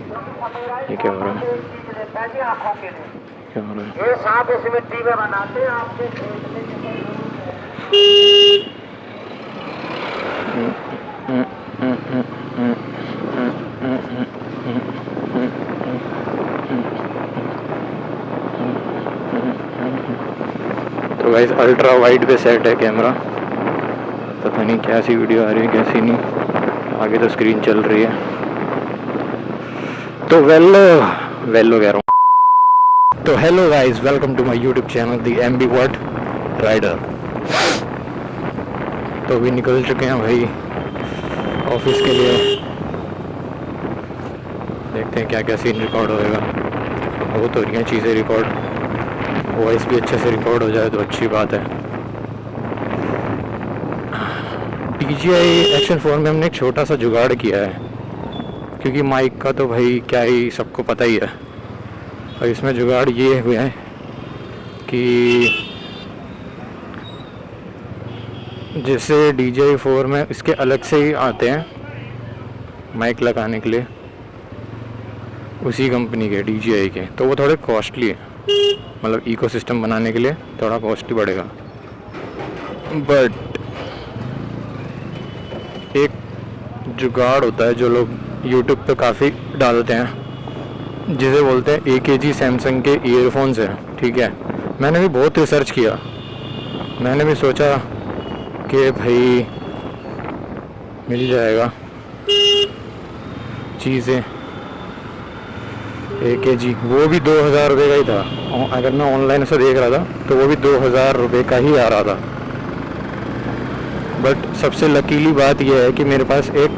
ये क्या हो रहा है? क्या हो रहा है? ये सांप इस मिट्टी में बनाते हैं आपके तो गाइस अल्ट्रा वाइड पे सेट है कैमरा, पता नहीं कैसी वीडियो आ रही है कैसी नहीं। आगे तो स्क्रीन चल रही है। तो वेलो कह रहा हूँ। तो hello guys, welcome to my YouTube channel the Ambivert Rider. तो अभी निकल चुके हैं भाई ऑफिस के लिए। देखते हैं क्या क्या सीन रिकॉर्ड होएगा। वो तो रही हैं चीज़ें रिकॉर्ड, वॉइस भी अच्छे से रिकॉर्ड हो जाए तो अच्छी बात है। DJI Action 4 में हमने एक छोटा सा जुगाड़ किया है, क्योंकि माइक का तो भाई क्या ही सबको पता ही है। और इसमें जुगाड़ ये हुए हैं कि जैसे DJI 4 में इसके अलग से ही आते हैं माइक लगाने के लिए, उसी कंपनी के DJI के, तो वो थोड़े कॉस्टली है। मतलब इकोसिस्टम बनाने के लिए थोड़ा कॉस्टली पड़ेगा। बट एक जुगाड़ होता है जो लोग YouTube पे काफ़ी डालते हैं, जिसे बोलते हैं AKG सैमसंग के ईयरफोन्स हैं। ठीक है, मैंने भी बहुत रिसर्च किया। मैंने भी सोचा कि भाई मिल जाएगा चीज़ें। AKG वो भी 2000 रुपये का ही था। अगर मैं ऑनलाइन से देख रहा था तो वो भी 2000 रुपये का ही आ रहा था। बट सबसे लकीली बात यह है कि मेरे पास एक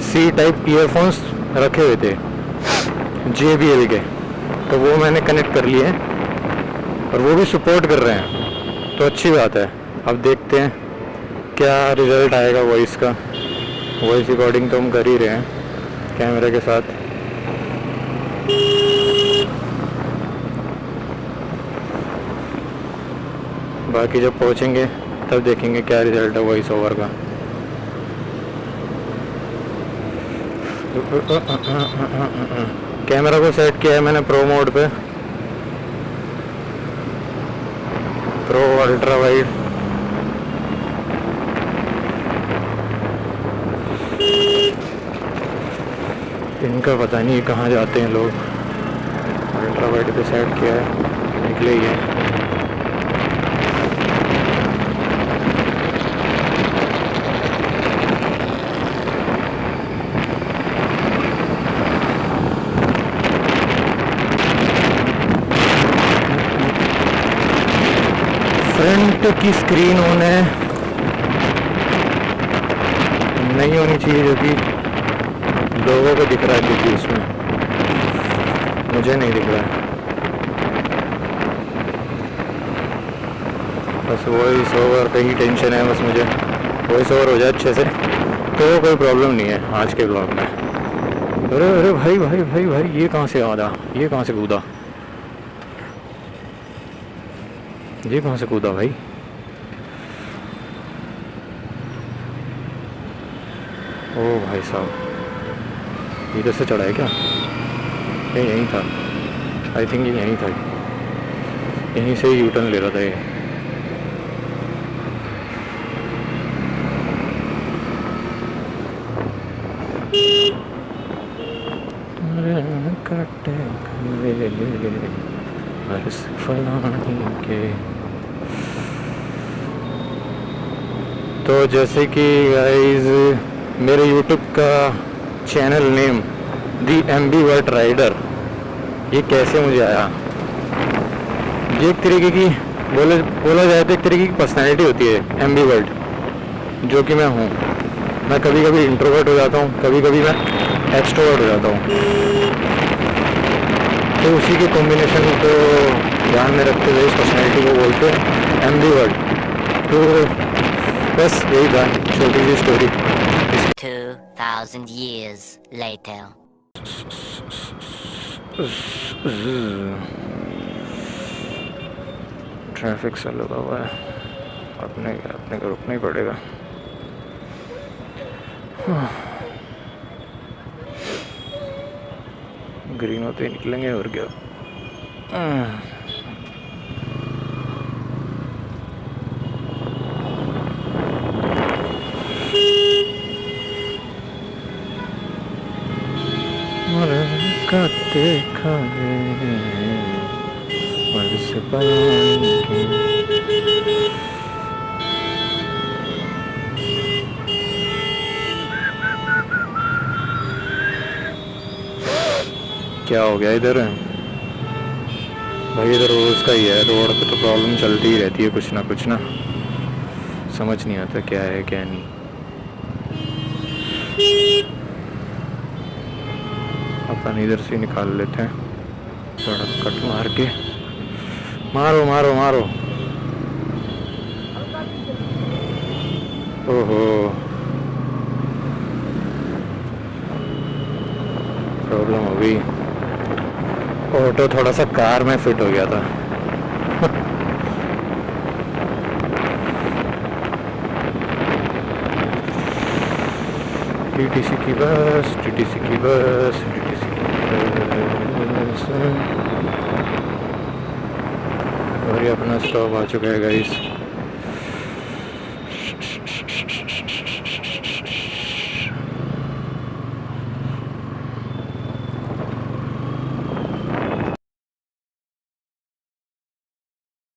C टाइप ईयरफोन्स रखे हुए थे JBL के, तो वो मैंने कनेक्ट कर लिए हैं और वो भी सपोर्ट कर रहे हैं, तो अच्छी बात है। अब देखते हैं क्या रिज़ल्ट आएगा वॉइस का। वॉइस रिकॉर्डिंग तो हम कर ही रहे हैं कैमरे के साथ। बाकी जब पहुंचेंगे तब देखेंगे क्या रिजल्ट है वॉइस ओवर का। कैमरा को सेट किया है मैंने प्रो मोड पे, प्रो अल्ट्रा वाइड। इनका पता नहीं कहाँ जाते हैं लोग। अल्ट्रा वाइड पे सेट किया है, निकले ही है। फ्रंट की स्क्रीन ऑन है, नहीं होनी चाहिए, जो कि लोगों को दिख रहा है, क्योंकि उसमें मुझे नहीं दिख रहा है। बस वॉइस ओवर का ही टेंशन है। बस मुझे वॉइस ओवर हो जाए अच्छे से तो कोई प्रॉब्लम नहीं है आज के ब्लॉग में। अरे अरे भाई भाई भाई भाई, ये कहाँ से आया, ये कहाँ से कूदा, ये कहाँ से कूदा भाई। ओ भाई साहब, इधर से चढ़ा है क्या? ये यहीं था, आई थिंक ये यहीं था, यहीं से ही यूटर्न ले रहा था ये। तो जैसे कि गाइस मेरे YouTube का channel name the Ambivert Rider, ये कैसे मुझे आया? ये एक तरीके की बोला जाए तो एक तरीके की पर्सनैलिटी होती है एम्बीवर्ट, जो कि मैं हूँ। मैं कभी कभी इंट्रोवर्ट हो जाता हूँ, कभी कभी मैं एक्सट्रोवर्ट हो जाता हूँ। तो उसी के कॉम्बिनेशन को ध्यान में रखते हुए इस पर्सनैलिटी को बोलते हैं एम्बीवर्ट। तो बस यही था छोटी सी स्टोरी। 2000 years later. ट्रैफिक से लगा हुआ है, अपने को रुकना ही पड़ेगा। ग्रीन होते ही निकलेंगे और क्या। मुलाकाते खाए बरस पानी की। क्या हो गया इधर? भाई इधर रोज का ही है, रोड पे तो प्रॉब्लम चलती ही रहती है कुछ ना, समझ नहीं आता क्या है क्या नहीं। अपन इधर से निकाल लेते हैं, थोड़ा कट मार के। मारो मारो मारो। ओहो, प्रॉब्लम हो गई। ऑटो थोड़ा सा कार में फिट हो गया था। टीटीसी की बस, टीटीसी की बस, टीटीसी की बस। और ये अपना स्टॉप आ चुका है गाइस।